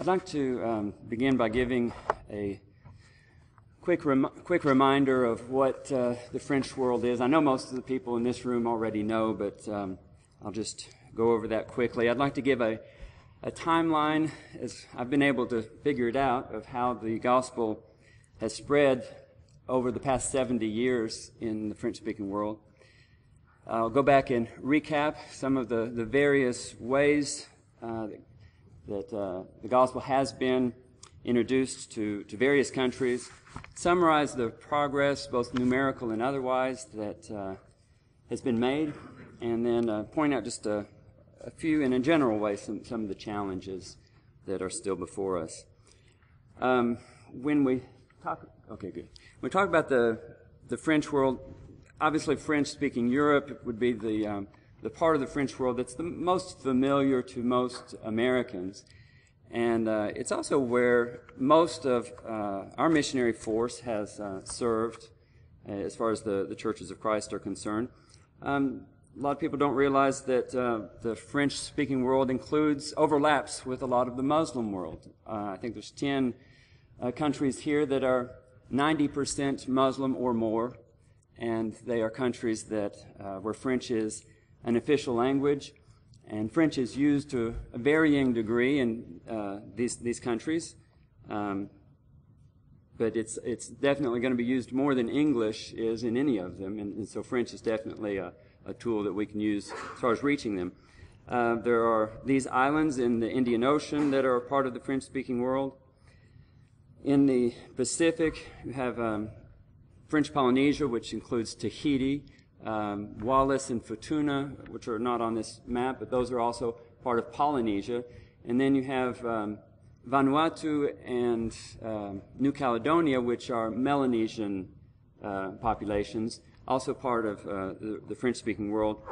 I'd like to begin by giving a quick reminder of what the French world is. I know most of the people in this room already know, but I'll just go over that quickly. I'd like to give a timeline, as I've been able to figure it out, of how the gospel has spread over the past 70 years in the French-speaking world. I'll go back and recap some of the various ways that the gospel has been introduced to various countries, summarize the progress, both numerical and otherwise, that has been made, and then point out just a few, in a general way, some of the challenges that are still before us. When we talk about the French world, obviously French-speaking Europe would be the part of the French world that's the most familiar to most Americans. And it's also where most of our missionary force has served as far as the Churches of Christ are concerned. A lot of people don't realize that the French-speaking world overlaps with a lot of the Muslim world. I think there's 10 countries here that are 90% Muslim or more, and they are countries that where French is an official language, and French is used to a varying degree in these countries, but it's definitely going to be used more than English is in any of them, and so French is definitely a tool that we can use as far as reaching them. There are these islands in the Indian Ocean that are a part of the French-speaking world. In the Pacific, you have French Polynesia, which includes Tahiti, Wallis and Futuna, which are not on this map, but those are also part of Polynesia. And then you have Vanuatu and New Caledonia, which are Melanesian populations, also part of the French-speaking world.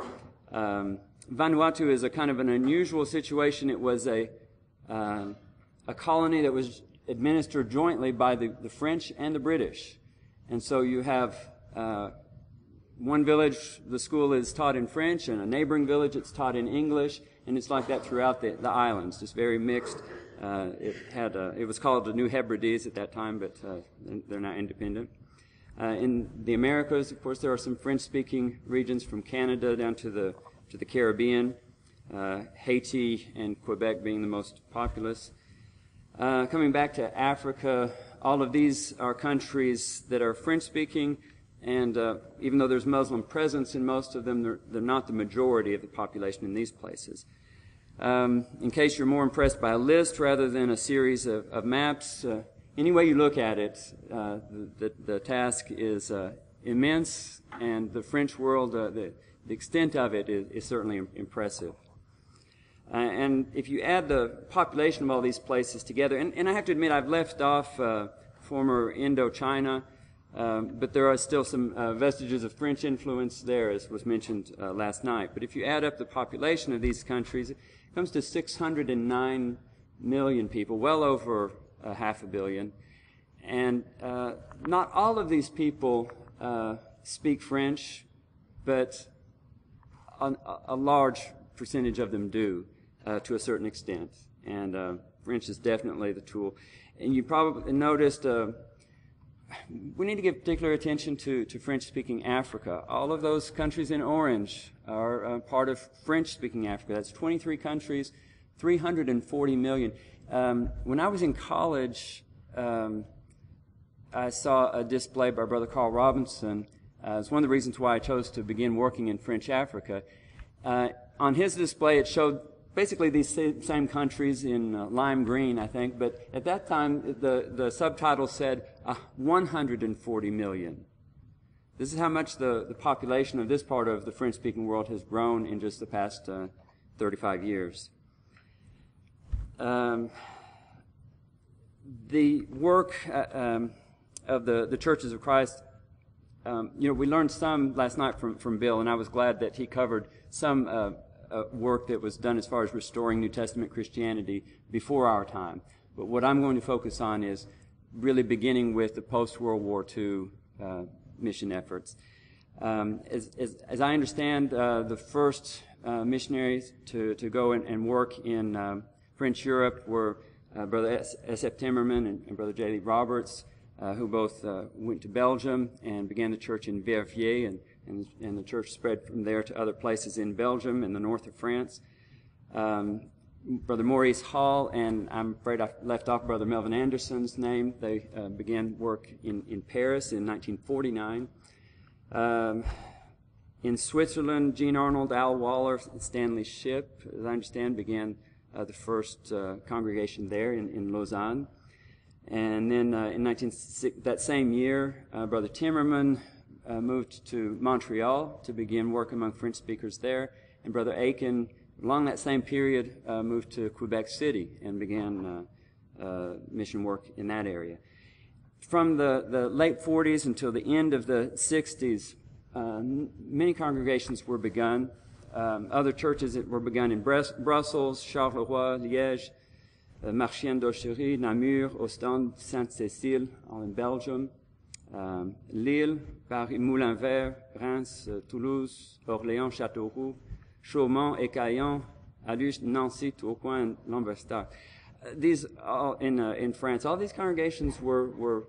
Vanuatu is a kind of an unusual situation. It was a colony that was administered jointly by the French and the British. And so you have one village, the school is taught in French, and a neighboring village, it's taught in English, and it's like that throughout the islands, just very mixed. It was called the New Hebrides at that time, but they're now independent. In the Americas, of course, there are some French-speaking regions from Canada down to the Caribbean, Haiti and Quebec being the most populous. Coming back to Africa, all of these are countries that are French-speaking, and even though there's Muslim presence in most of them, they're not the majority of the population in these places. In case you're more impressed by a list rather than a series of maps, any way you look at it, the task is immense, and the French world, the extent of it is certainly impressive. And if you add the population of all these places together, and I have to admit I've left off former Indochina, but there are still some vestiges of French influence there, as was mentioned last night. But if you add up the population of these countries, it comes to 609 million people, well over 500 million. And not all of these people speak French, but a large percentage of them do, to a certain extent. And French is definitely the tool. And you probably noticed we need to give particular attention to French-speaking Africa. All of those countries in orange are part of French-speaking Africa. That's 23 countries, 340 million. When I was in college, I saw a display by Brother Carl Robinson. It's one of the reasons why I chose to begin working in French Africa. On his display, it showed basically these same countries in lime green, I think, but at that time, the subtitle said 140 million. This is how much the population of this part of the French-speaking world has grown in just the past 35 years. The work of the Churches of Christ, we learned some last night from Bill, and I was glad that he covered some work that was done as far as restoring New Testament Christianity before our time. But what I'm going to focus on is really beginning with the post-World War II mission efforts. As I understand, the first missionaries to go and work in French Europe were Brother S.F. Timmerman and Brother J. Lee Roberts, who both went to Belgium and began the church in Verviers, and the church spread from there to other places in Belgium and the north of France. Brother Maurice Hall, and I'm afraid I left off Brother Melvin Anderson's name. They began work in Paris in 1949. In Switzerland, Jean Arnold, Al Waller, and Stanley Shipp, as I understand, began the first congregation there in Lausanne. And then that same year, Brother Timmerman moved to Montreal to begin work among French speakers there, and Brother Aiken, along that same period, moved to Quebec City and began mission work in that area. From the late 40s until the end of the 60s, many congregations were begun. Other churches were begun in Brussels, Charleroi, Liège, Marchienne d'Auchery, Namur, Ostende, Sainte-Cécile, all in Belgium, Lille, Paris, Moulin-Vert, Reims, Toulouse, Orléans, Châteauroux, Chaumont, Écaillon, Aluche, Nancy, Tourcoing, and Lambersart. These all in France. All these congregations were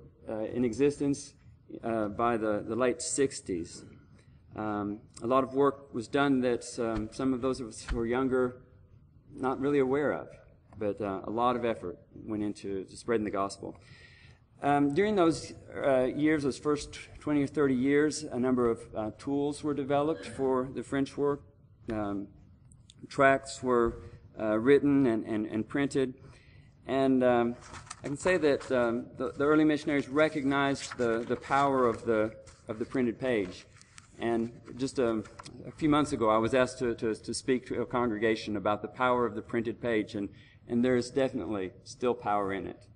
in existence by the late 60s. A lot of work was done that some of those of us who were younger not really aware of, but a lot of effort went into spreading the gospel. During those years, those first 20 or 30 years, a number of tools were developed for the French work. Tracts were written and printed, and I can say that the early missionaries recognized the power of the printed page. And just a few months ago, I was asked to speak to a congregation about the power of the printed page, and there is definitely still power in it.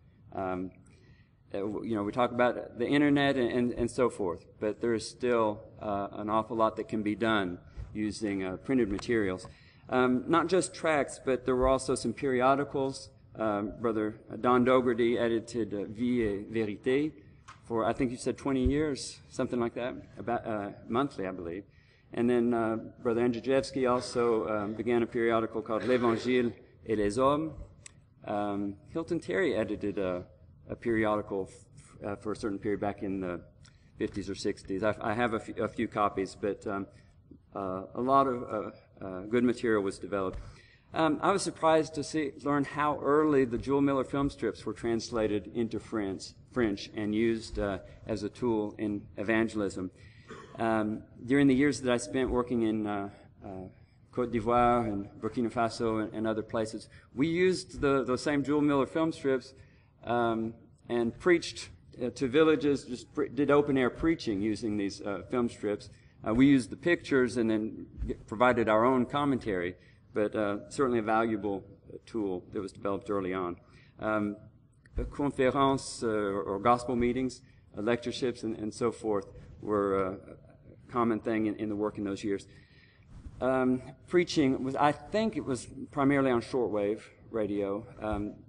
We talk about the internet and so forth, but there is still an awful lot that can be done using printed materials. Not just tracts, but there were also some periodicals. Brother Don Dougherty edited Vie et Vérité for, I think you said 20 years, something like that, about monthly, I believe. And then Brother Andrzejewski also began a periodical called L'Évangile et les Hommes. Hilton Terry edited a periodical for a certain period back in the 50s or 60s. I have a few copies, but a lot of good material was developed. I was surprised to learn how early the Jewel Miller film strips were translated into French and used as a tool in evangelism. During the years that I spent working in Côte d'Ivoire and Burkina Faso and other places, we used those same Jewel Miller film strips and preached to villages, just did open-air preaching using these film strips. We used the pictures and then provided our own commentary, but certainly a valuable tool that was developed early on. Conferences or gospel meetings, lectureships, and so forth were a common thing in the work in those years. Preaching I think it was primarily on shortwave radio.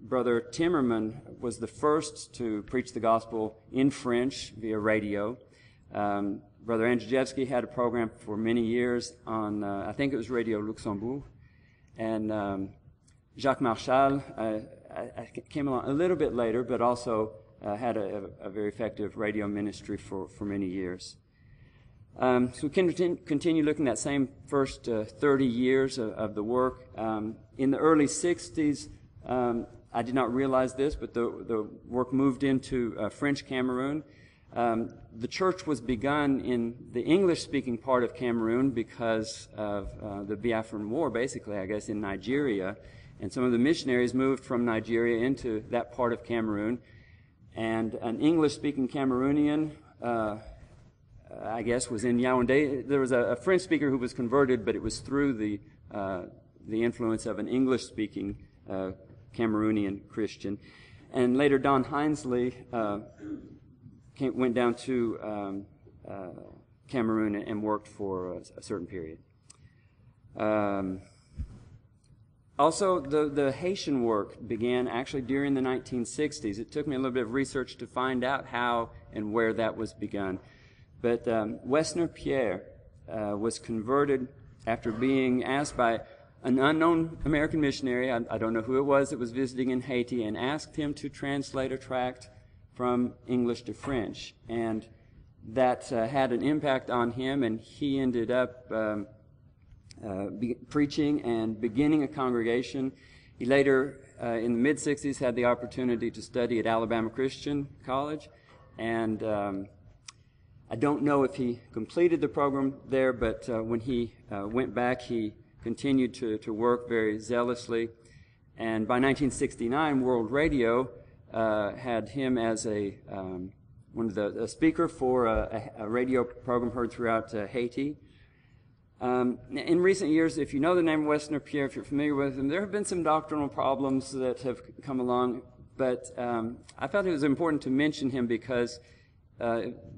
Brother Timmerman was the first to preach the gospel in French via radio. Brother Andrzejewski had a program for many years on, I think it was Radio Luxembourg. And Jacques Marchal I came along a little bit later, but also had a very effective radio ministry for many years. So we can continue looking at that same first 30 years of the work. In the early 60s, I did not realize this, but the work moved into French Cameroon. The church was begun in the English-speaking part of Cameroon because of the Biafran War, basically, I guess, in Nigeria. And some of the missionaries moved from Nigeria into that part of Cameroon. And an English-speaking Cameroonian, I guess, was in Yaoundé. There was a French speaker who was converted, but it was through the influence of an English-speaking Cameroonian Christian. And later, Don Hinesley went down to Cameroon and worked for a certain period. Also, the Haitian work began actually during the 1960s. It took me a little bit of research to find out how and where that was begun. But Wessner Pierre was converted after being asked by an unknown American missionary, I don't know who it was, that was visiting in Haiti, and asked him to translate a tract from English to French. And that had an impact on him, and he ended up preaching and beginning a congregation. He later, in the mid-'60s, had the opportunity to study at Alabama Christian College, and I don't know if he completed the program there, but when he went back, he continued to work very zealously. And by 1969, World Radio had him as a speaker for a radio program heard throughout Haiti. In recent years, if you know the name Wesner Pierre, if you're familiar with him, there have been some doctrinal problems that have come along, but I felt it was important to mention him because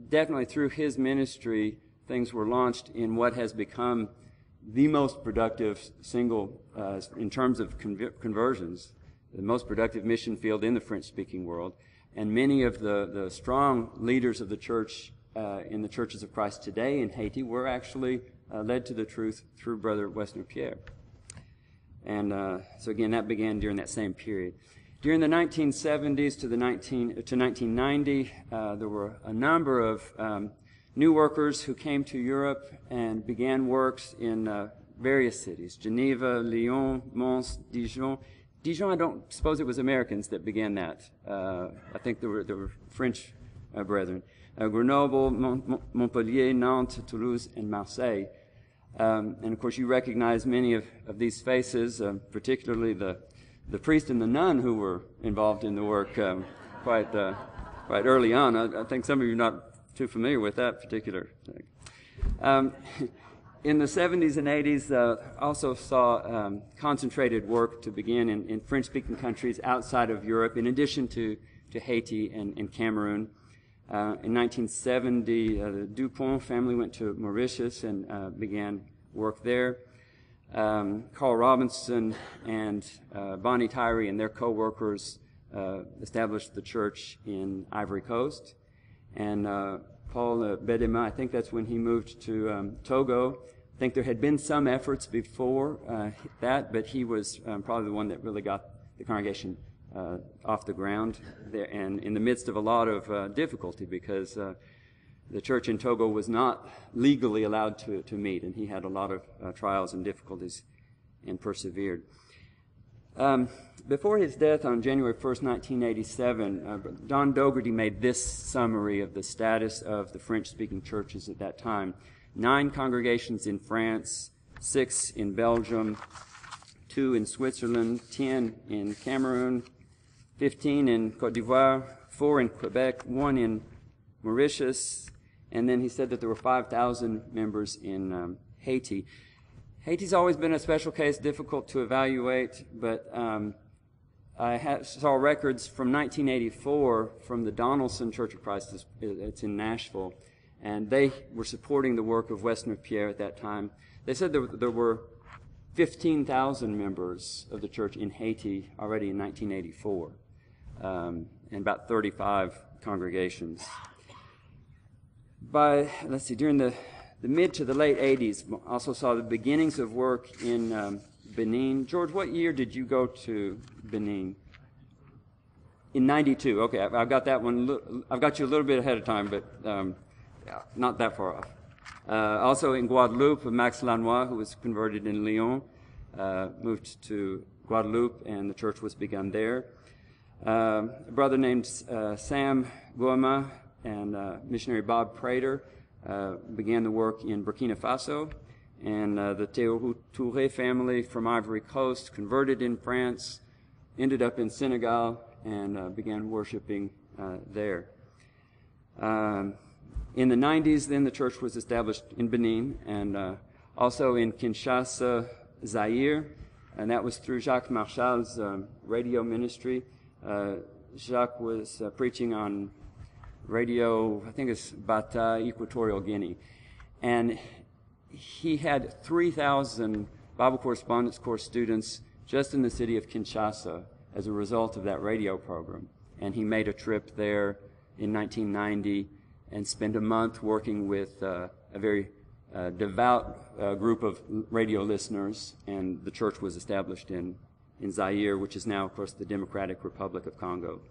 definitely through his ministry, things were launched in what has become the most productive in terms of conversions, the most productive mission field in the French-speaking world. And many of the strong leaders of the church in the churches of Christ today in Haiti were actually led to the truth through Brother Wesner Pierre. And so again, that began during that same period. During the 1970s to 1990, there were a number of new workers who came to Europe and began works in various cities: Geneva, Lyon, Mons, Dijon. Dijon, I don't suppose it was Americans that began that. I think there were French brethren. Grenoble, Montpellier, Nantes, Toulouse, and Marseille. And of course, you recognize many of these faces, particularly the priest and the nun who were involved in the work quite early on. I think some of you are not too familiar with that particular thing. In the 70s and 80s, also saw concentrated work to begin in French-speaking countries outside of Europe, in addition to Haiti and Cameroon. In 1970, the Dupont family went to Mauritius and began work there. Carl Robinson and Bonnie Tyree and their co-workers established the church in Ivory Coast. And Paul Bedema, I think that's when he moved to Togo. I think there had been some efforts before that, but he was probably the one that really got the congregation off the ground there, and in the midst of a lot of difficulty, because the church in Togo was not legally allowed to meet, and he had a lot of trials and difficulties and persevered. Before his death on January 1st, 1987, Don Dougherty made this summary of the status of the French-speaking churches at that time: 9 congregations in France, 6 in Belgium, 2 in Switzerland, 10 in Cameroon, 15 in Côte d'Ivoire, 4 in Quebec, 1 in Mauritius, and then he said that there were 5,000 members in Haiti. Haiti's always been a special case, difficult to evaluate, but I saw records from 1984 from the Donaldson Church of Christ. It's in Nashville, and they were supporting the work of Wesner Pierre at that time. They said there were 15,000 members of the church in Haiti already in 1984, and about 35 congregations. During the mid to the late 80s, also saw the beginnings of work in Benin. George, what year did you go to Benin? In 92. Okay, I've got that one. I've got you a little bit ahead of time, but not that far off. Also in Guadeloupe, Max Lanois, who was converted in Lyon, moved to Guadeloupe, and the church was begun there. A brother named Sam Guama and missionary Bob Prater began the work in Burkina Faso, and the Touré family from Ivory Coast converted in France, ended up in Senegal, and began worshiping there. In the 90s, then, the church was established in Benin and also in Kinshasa, Zaire, and that was through Jacques Marchal's radio ministry. Jacques was preaching on radio, I think it's Bata, Equatorial Guinea, and he had 3,000 Bible Correspondence Course students just in the city of Kinshasa as a result of that radio program. And he made a trip there in 1990 and spent a month working with a very devout group of radio listeners, and the church was established in Zaire, which is now, of course, the Democratic Republic of Congo.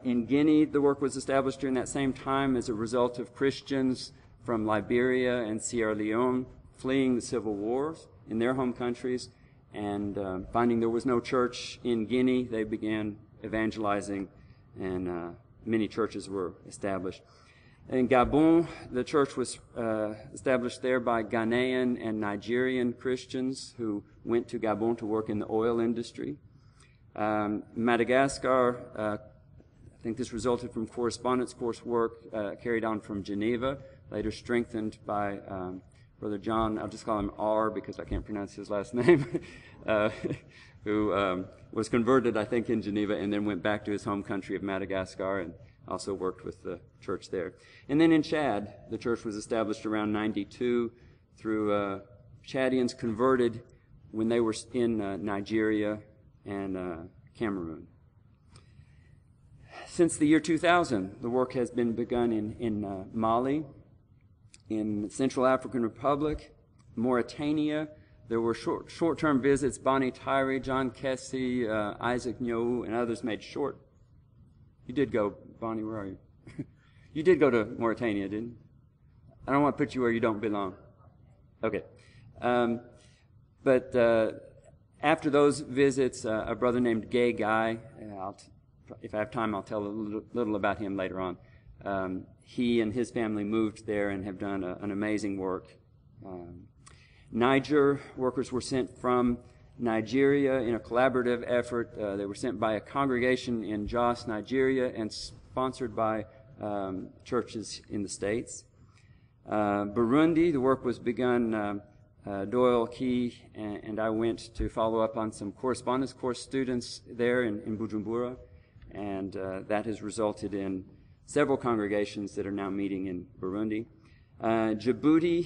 In Guinea, the work was established during that same time as a result of Christians from Liberia and Sierra Leone fleeing the civil wars in their home countries, and finding there was no church in Guinea, they began evangelizing, and many churches were established. In Gabon, the church was established there by Ghanaian and Nigerian Christians who went to Gabon to work in the oil industry. Madagascar, I think this resulted from correspondence coursework carried on from Geneva, later strengthened by Brother John, I'll just call him R because I can't pronounce his last name, who was converted, I think, in Geneva and then went back to his home country of Madagascar and also worked with the church there. And then in Chad, the church was established around 92 through Chadians converted when they were in Nigeria and Cameroon. Since the year 2000, the work has been begun in Mali, in Central African Republic, Mauritania. There were short-term visits. Bonnie Tyree, John Kessie, Isaac Nyou, and others made short. You did go, Bonnie, where are you? You did go to Mauritania, didn't you? I don't want to put you where you don't belong. Okay. But after those visits, a brother named Gay Guy, if I have time, I'll tell a little about him later on. He and his family moved there and have done an amazing work. Niger, workers were sent from Nigeria in a collaborative effort. They were sent by a congregation in Jos, Nigeria, and sponsored by churches in the States. Burundi, the work was begun. Doyle Key and I went to follow up on some correspondence course students there in Bujumbura, and that has resulted in several congregations that are now meeting in Burundi. Djibouti,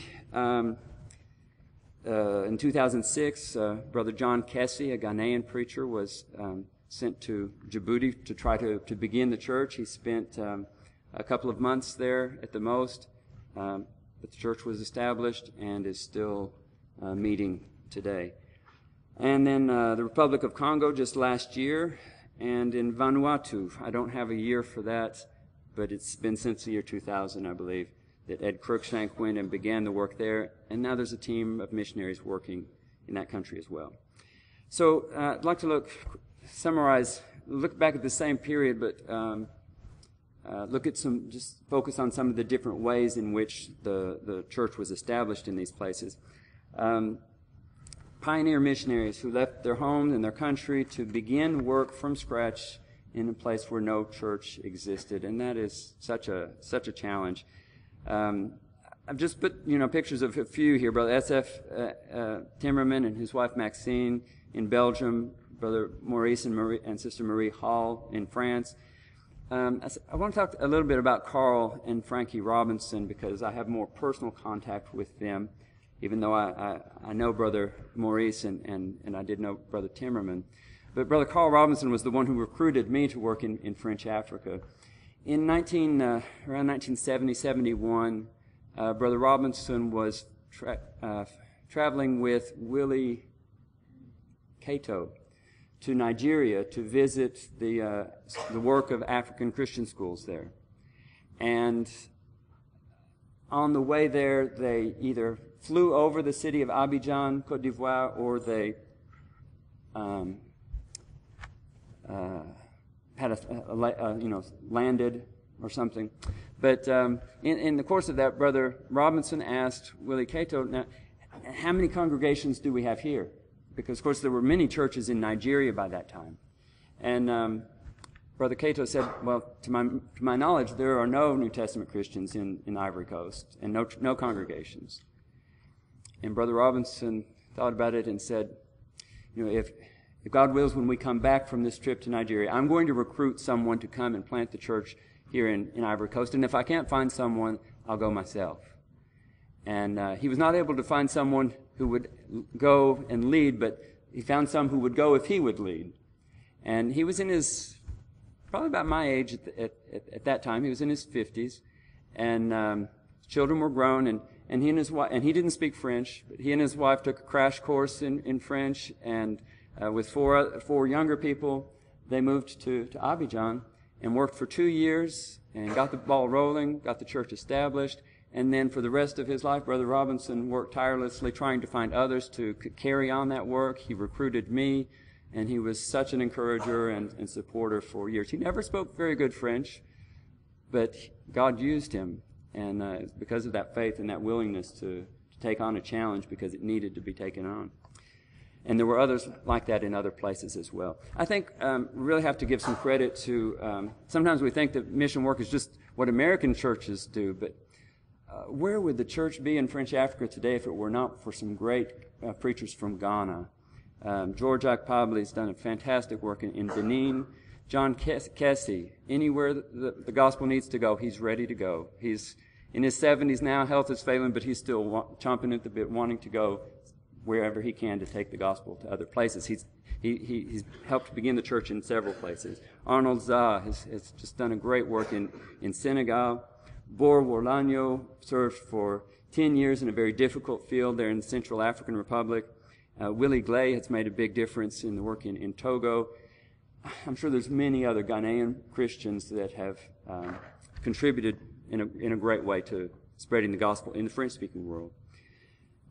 in 2006, Brother John Kessie, a Ghanaian preacher, was sent to Djibouti to try to begin the church. He spent a couple of months there at the most, but the church was established and is still meeting today. And then the Republic of Congo just last year, and in Vanuatu. I don't have a year for that, but it's been since the year 2000, I believe, that Ed Cruikshank went and began the work there, and now there's a team of missionaries working in that country as well. So I'd like to look back at the same period, but look at just focus on some of the different ways in which the church was established in these places. Pioneer missionaries who left their homes and their country to begin work from scratch in a place where no church existed, and that is such a challenge. I've just put pictures of a few here. Brother S.F. Timmerman and his wife Maxine in Belgium, Brother Maurice and Sister Marie Hall in France. I want to talk a little bit about Carl and Frankie Robinson because I have more personal contact with them, even though I know Brother Maurice and I did know Brother Timmerman. But Brother Carl Robinson was the one who recruited me to work in French Africa. In around 1970, 71, Brother Robinson was traveling with Willie Cato to Nigeria to visit the work of African Christian schools there. And on the way there, they either flew over the city of Abidjan, Côte d'Ivoire, or they had landed or something. But in the course of that, Brother Robinson asked Willie Cato, now, how many congregations do we have here? Because, of course, there were many churches in Nigeria by that time. And Brother Cato said, well, to my knowledge, there are no New Testament Christians in Ivory Coast and no congregations. And Brother Robinson thought about it and said, if God wills, when we come back from this trip to Nigeria, I'm going to recruit someone to come and plant the church here in Ivory Coast. And if I can't find someone, I'll go myself. And he was not able to find someone who would go and lead, but he found some who would go if he would lead. And he was probably about my age at that time. He was in his 50s. And children were grown. And and he didn't speak French, but he and his wife took a crash course in French, and with four younger people, they moved to Abidjan and worked for 2 years and got the ball rolling, got the church established. And then for the rest of his life, Brother Robinson worked tirelessly trying to find others to carry on that work. He recruited me, and he was such an encourager and supporter for years. He never spoke very good French, but God used him, and because of that faith and that willingness to take on a challenge because it needed to be taken on. And there were others like that in other places as well. I think we really have to give some credit to, sometimes we think that mission work is just what American churches do, but where would the church be in French Africa today if it were not for some great preachers from Ghana? George Akpabli has done a fantastic work in Benin. John Kessie, anywhere the gospel needs to go, he's ready to go. He's in his 70s now, health is failing, but he's still chomping at the bit, wanting to go wherever he can to take the gospel to other places. He's helped begin the church in several places. Arnold Zah has just done a great work in Senegal. Bor Warlanyo served for 10 years in a very difficult field there in the Central African Republic. Willie Glay has made a big difference in the work in Togo. I'm sure there's many other Ghanaian Christians that have contributed in a great way to spreading the gospel in the French-speaking world.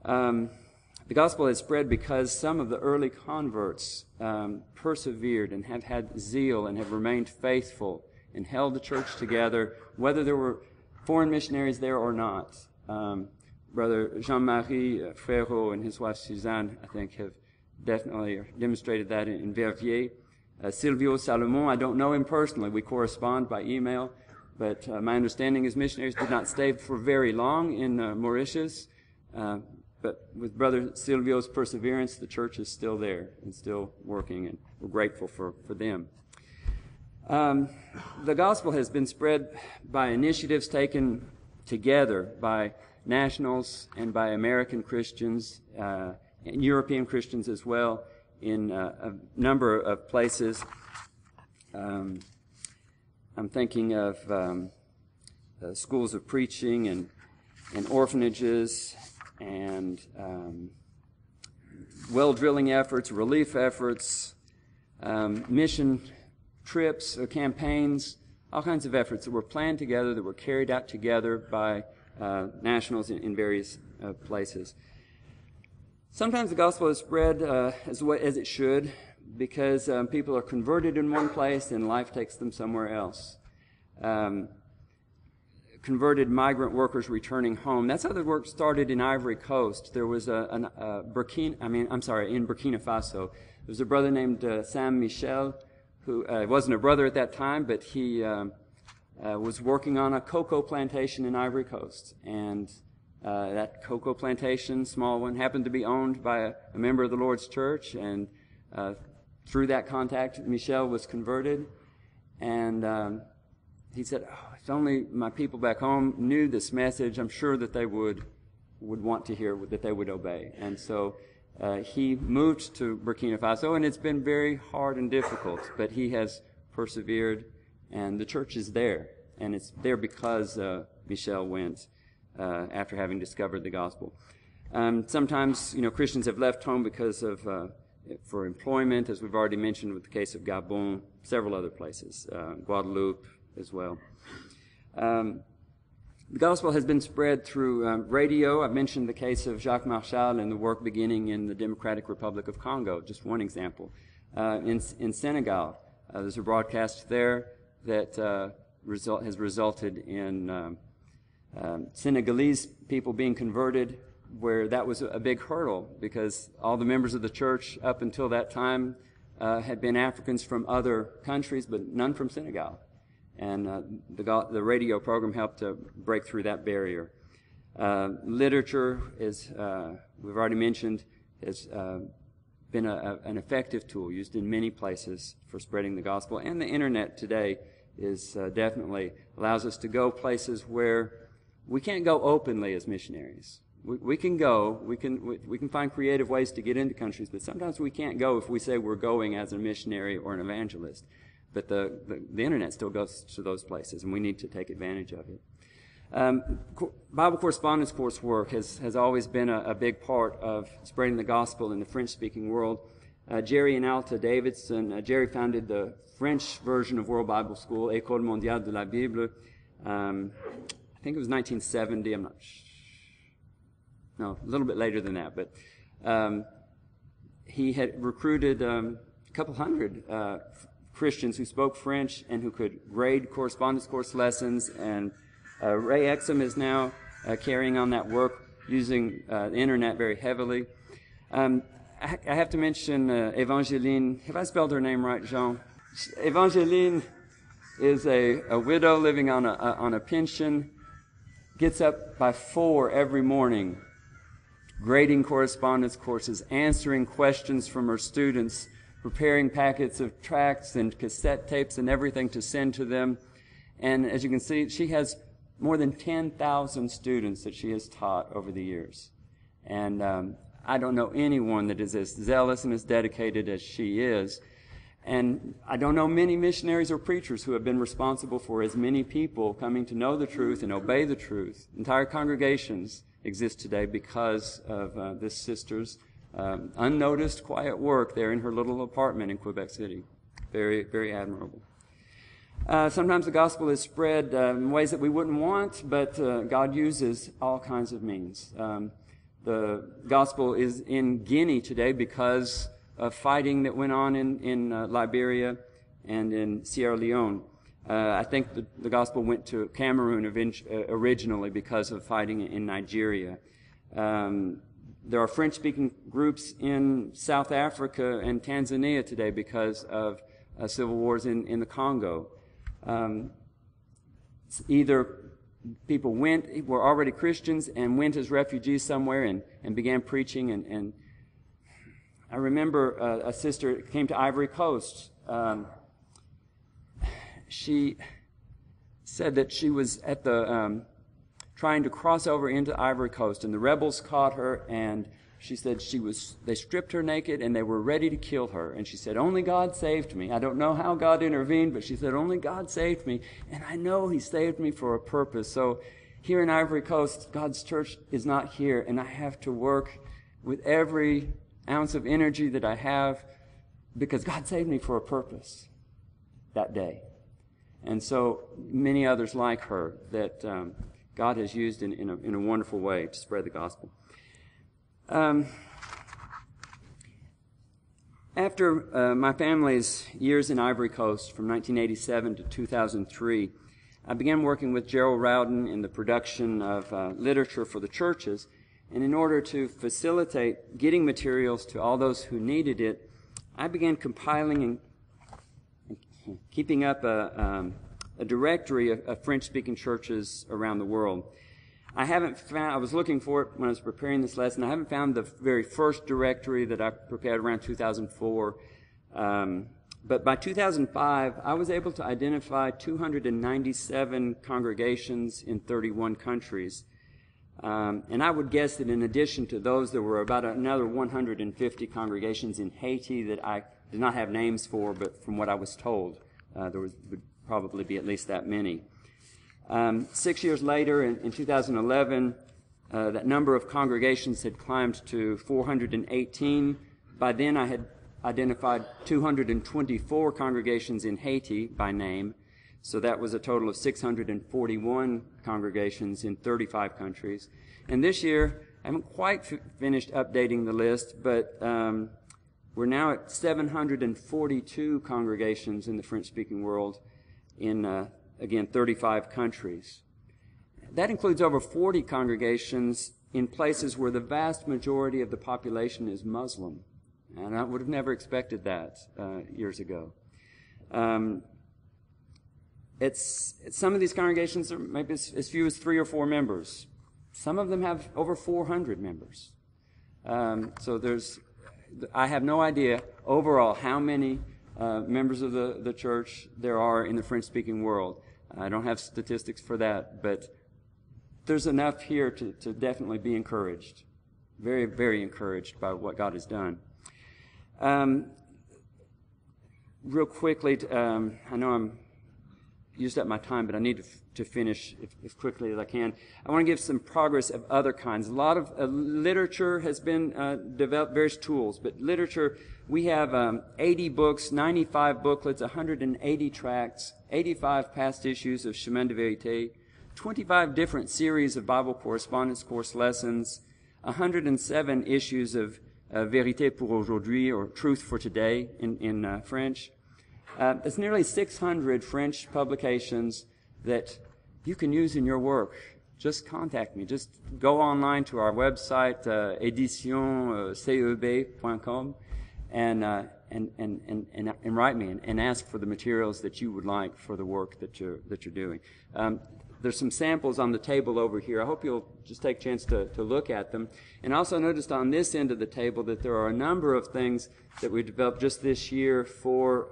The gospel has spread because some of the early converts persevered and have had zeal and have remained faithful and held the church together, whether there were foreign missionaries there or not. Brother Jean-Marie Frérot and his wife Suzanne, I think, have definitely demonstrated that in Verviers. Silvio Salomon, I don't know him personally. We correspond by email, but my understanding is missionaries did not stay for very long in Mauritius. But with Brother Silvio's perseverance, the church is still there and still working, and we're grateful for them. The gospel has been spread by initiatives taken together by nationals and by American Christians and European Christians as well in a number of places. I'm thinking of schools of preaching and orphanages and well drilling efforts, relief efforts, mission trips or campaigns, all kinds of efforts that were planned together, that were carried out together by nationals in various places. Sometimes the gospel is spread as it should because people are converted in one place and life takes them somewhere else. Converted migrant workers returning home. That's how the work started in Ivory Coast. There was in Burkina Faso. There was a brother named Sam Michel, who wasn't a brother at that time, but he was working on a cocoa plantation in Ivory Coast. And that cocoa plantation, small one, happened to be owned by a member of the Lord's church. And through that contact, Michel was converted. And he said, if only my people back home knew this message, I'm sure that they would want to hear, that they would obey. And so he moved to Burkina Faso, and it's been very hard and difficult, but he has persevered, and the church is there. And it's there because Michel went after having discovered the gospel. Sometimes, Christians have left home because of for employment, as we've already mentioned with the case of Gabon, several other places, Guadeloupe as well. The gospel has been spread through radio. I've mentioned the case of Jacques Marchal and the work beginning in the Democratic Republic of Congo, just one example. In Senegal, there's a broadcast there that has resulted in Senegalese people being converted, where that was a big hurdle because all the members of the church up until that time had been Africans from other countries, but none from Senegal. And the radio program helped to break through that barrier. Literature, as we've already mentioned, has been an effective tool used in many places for spreading the gospel. And the internet today is definitely allows us to go places where we can't go openly as missionaries. We can go, we can find creative ways to get into countries, but sometimes we can't go if we say we're going as a missionary or an evangelist. But the internet still goes to those places, and we need to take advantage of it. Bible correspondence coursework has always been a big part of spreading the gospel in the French-speaking world. Jerry and Alta Davidson, Jerry founded the French version of World Bible School, École Mondiale de la Bible. I think it was 1970. I'm not no, a little bit later than that, but he had recruited a couple hundred Christians who spoke French and who could grade correspondence course lessons, and Ray Exum is now carrying on that work using the internet very heavily. I have to mention Evangeline. Have I spelled her name right, Jean? Evangeline is a widow living on a pension, gets up by 4 every morning, grading correspondence courses, answering questions from her students, preparing packets of tracts and cassette tapes and everything to send to them. And as you can see, she has more than 10,000 students that she has taught over the years. And I don't know anyone that is as zealous and as dedicated as she is. And I don't know many missionaries or preachers who have been responsible for as many people coming to know the truth and obey the truth. Entire congregations exist today because of this sister's unnoticed, quiet work there in her little apartment in Quebec City. Very, very admirable. Sometimes the gospel is spread in ways that we wouldn't want, but God uses all kinds of means. The gospel is in Guinea today because of fighting that went on in Liberia and in Sierra Leone. I think the gospel went to Cameroon originally because of fighting in Nigeria. There are French-speaking groups in South Africa and Tanzania today because of civil wars in the Congo. Either people were already Christians and went as refugees somewhere and began preaching. And I remember a sister came to Ivory Coast. She said that she was at the trying to cross over into Ivory Coast, and the rebels caught her, and she said they stripped her naked and they were ready to kill her. And she said, "Only God saved me." I don't know how God intervened, but she said, "Only God saved me, and I know He saved me for a purpose." So here in Ivory Coast, God's church is not here, and I have to work with every ounce of energy that I have because God saved me for a purpose that day. And so many others like her that God has used in a wonderful way to spread the gospel. After my family's years in Ivory Coast from 1987 to 2003, I began working with Gerald Rowden in the production of literature for the churches. And in order to facilitate getting materials to all those who needed it, I began compiling and keeping up a directory of French-speaking churches around the world. I was looking for it when I was preparing this lesson. I haven't found the very first directory that I prepared around 2004. But by 2005, I was able to identify 297 congregations in 31 countries. And I would guess that in addition to those, there were about another 150 congregations in Haiti that I did not have names for, but from what I was told, there would probably be at least that many. 6 years later, in 2011, that number of congregations had climbed to 418. By then, I had identified 224 congregations in Haiti by name. So that was a total of 641 congregations in 35 countries. And this year, I haven't quite finished updating the list, but we're now at 742 congregations in the French-speaking world in, again, 35 countries. That includes over 40 congregations in places where the vast majority of the population is Muslim. And I would have never expected that years ago. Some of these congregations are maybe as few as 3 or 4 members. Some of them have over 400 members. I have no idea overall how many members of the church there are in the French-speaking world. I don't have statistics for that, but there's enough here to definitely be encouraged. Very, very encouraged by what God has done. Real quickly, I know I'm used up my time, but I need to finish as quickly as I can. I want to give some progress of other kinds. A lot of literature has been developed, various tools, but literature, we have 80 books, 95 booklets, 180 tracts, 85 past issues of Chemin de Vérité, 25 different series of Bible correspondence course lessons, 107 issues of Vérité pour aujourd'hui, or Truth for Today in French. It's nearly 600 French publications that you can use in your work. Just contact me. Just go online to our website, éditionceb.com, and write me and ask for the materials that you would like for the work that you're doing. There's some samples on the table over here. I hope you'll just take a chance to look at them. And I also noticed on this end of the table that there are a number of things that we developed just this year for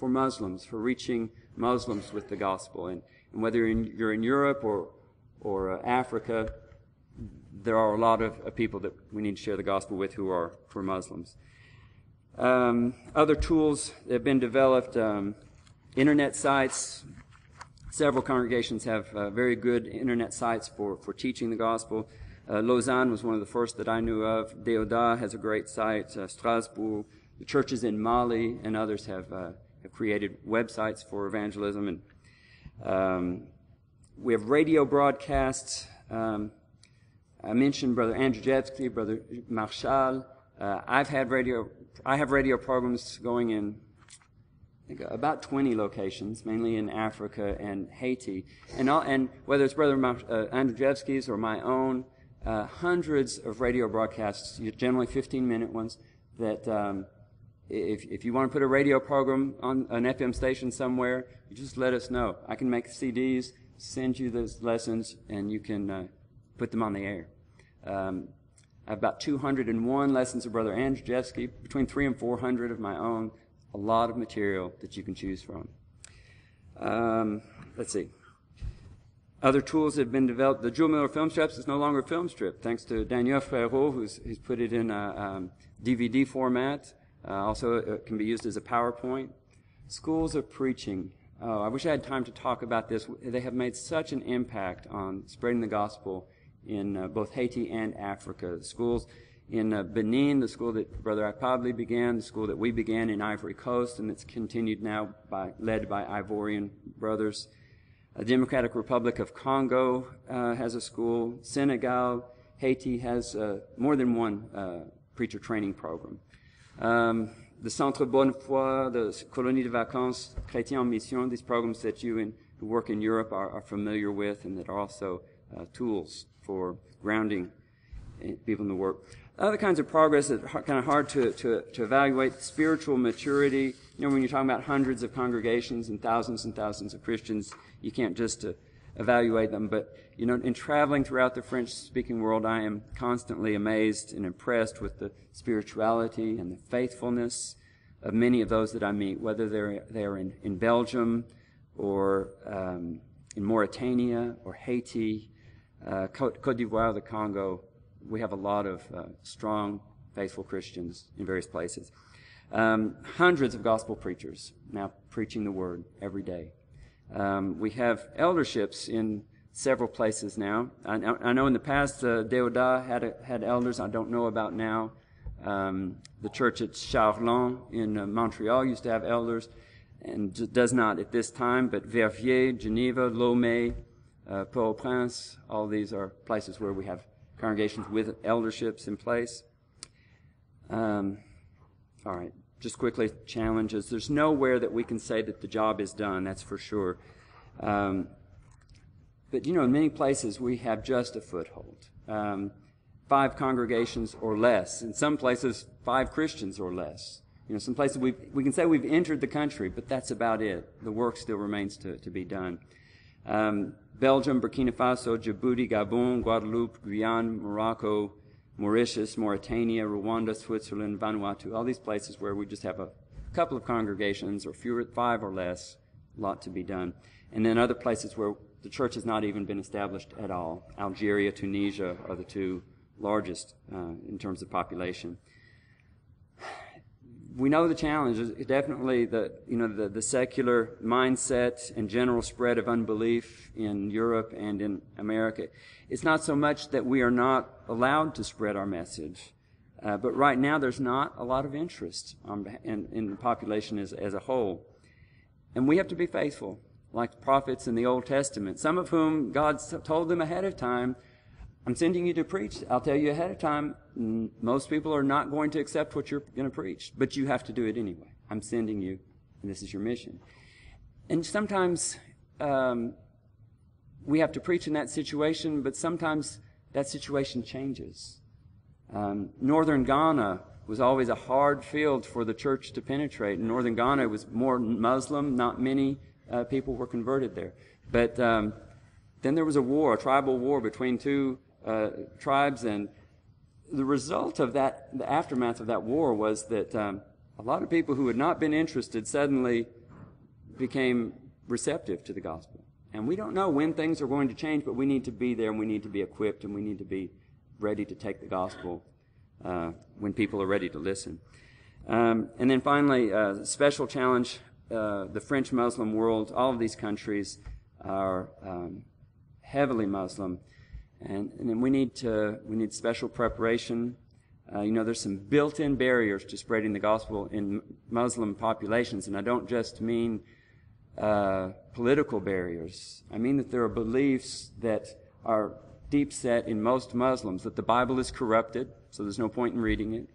Muslims, for reaching Muslims with the gospel. And whether you're in Europe or Africa, there are a lot of people that we need to share the gospel with who are for Muslims. Other tools that have been developed, internet sites. Several congregations have very good internet sites for teaching the gospel. Lausanne was one of the first that I knew of. Deodat has a great site. Strasbourg, the churches in Mali and others have created websites for evangelism. And we have radio broadcasts. I mentioned Brother Andrzejewski, Brother Marshall. I have radio programs going in about 20 locations, mainly in Africa and Haiti. And whether it's Brother Andrzejewski's or my own, hundreds of radio broadcasts, generally 15-minute ones, that if you want to put a radio program on an FM station somewhere, you just let us know. I can make CDs, send you those lessons, and you can put them on the air. I have about 201 lessons of Brother Andrzejewski, between 300 and 400 of my own. A lot of material that you can choose from. Let's see. Other tools have been developed. The Jewel Miller film strips is no longer a film strip, thanks to Daniel Frérot, who's put it in a DVD format. Also, it can be used as a PowerPoint. Schools of preaching. I wish I had time to talk about this. They have made such an impact on spreading the gospel in both Haiti and Africa. Schools in Benin, the school that Brother Akpabli began, the school that we began in Ivory Coast, and it's continued now led by Ivorian brothers. The Democratic Republic of Congo has a school. Senegal, Haiti has more than one preacher training program. The Centre Bonne Foi, the Colonie de Vacances, Chrétiens en Mission, these programs that you who work in Europe are familiar with, and that are also tools for grounding people in the work. Other kinds of progress that are kind of hard to evaluate. Spiritual maturity. You know, when you're talking about hundreds of congregations and thousands of Christians, you can't just evaluate them. But, you know, in traveling throughout the French-speaking world, I am constantly amazed and impressed with the spirituality and the faithfulness of many of those that I meet, whether they're in Belgium or in Mauritania or Haiti, Côte d'Ivoire, the Congo. We have a lot of strong, faithful Christians in various places. Hundreds of gospel preachers now preaching the word every day. We have elderships in several places now. I know in the past Deodat had elders. I don't know about now. The church at Charlon in Montreal used to have elders, and does not at this time. But Verviers, Geneva, Lomé, Port-au-Prince, all these are places where we have congregations with elderships in place. All right, just quickly, challenges. There's nowhere that we can say that the job is done, that's for sure. But, you know, in many places we have just a foothold. 5 congregations or less. In some places, 5 Christians or less. You know, some places we can say we've entered the country, but that's about it. The work still remains to be done. Belgium, Burkina Faso, Djibouti, Gabon, Guadeloupe, Guyana, Morocco, Mauritius, Mauritania, Rwanda, Switzerland, Vanuatu, all these places where we just have a couple of congregations or fewer, 5 or less, a lot to be done. And then other places where the church has not even been established at all. Algeria, Tunisia are the 2 largest in terms of population. we know the challenge is definitely the secular mindset and general spread of unbelief in Europe and in America. It's not so much that we are not allowed to spread our message, but right now there's not a lot of interest in the population as a whole. And we have to be faithful, like the prophets in the Old Testament, some of whom God told them ahead of time, I'm sending you to preach. I'll tell you ahead of time, most people are not going to accept what you're going to preach, but you have to do it anyway. I'm sending you, and this is your mission. And sometimes we have to preach in that situation, but sometimes that situation changes. Northern Ghana was always a hard field for the church to penetrate. In Northern Ghana, it was more Muslim. Not many people were converted there. But then there was a tribal war between two tribes, and the result of that, the aftermath of that war, was that a lot of people who had not been interested suddenly became receptive to the gospel. And we don't know when things are going to change, but we need to be there, and we need to be equipped, and we need to be ready to take the gospel when people are ready to listen. And then finally, special challenge, the French Muslim world. All of these countries are heavily Muslim, and then we need special preparation. There's some built-in barriers to spreading the gospel in Muslim populations, and I don't just mean political barriers. I mean that there are beliefs that are deep set in most Muslims, that the Bible is corrupted, so there's no point in reading it,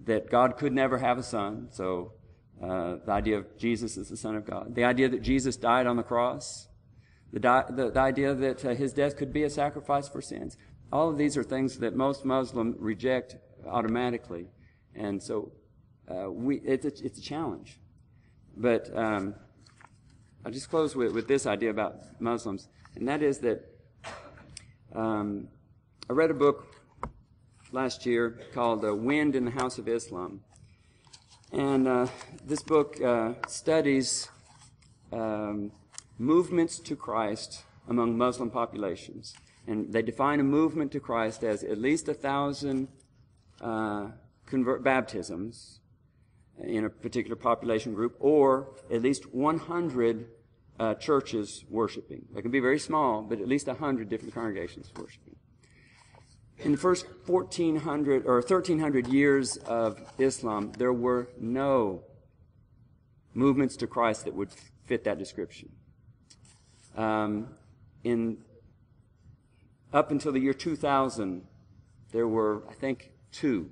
that God could never have a son, so the idea of Jesus as the Son of God, the idea that Jesus died on the cross, the idea that his death could be a sacrifice for sins. All of these are things that most Muslims reject automatically, and so it's a challenge. But I'll just close with this idea about Muslims, and that is that I read a book last year called Wind in the House of Islam. And this book studies movements to Christ among Muslim populations. And they define a movement to Christ as at least 1,000 baptisms in a particular population group, or at least 100 churches worshiping. They can be very small, but at least 100 different congregations worshiping. In the first 1,400 or 1,300 years of Islam, there were no movements to Christ that would fit that description. Up until the year 2000, there were, I think, 2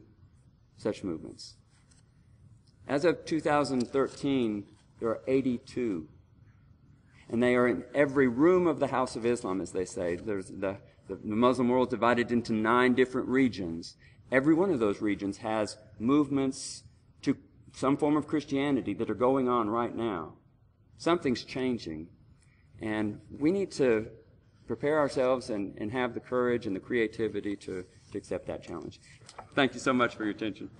such movements. As of 2013, there are 82. And they are in every room of the House of Islam, as they say. There's the Muslim world divided into 9 different regions. Every one of those regions has movements to some form of Christianity that are going on right now. Something's changing. And we need to prepare ourselves and have the courage and the creativity to accept that challenge. Thank you so much for your attention.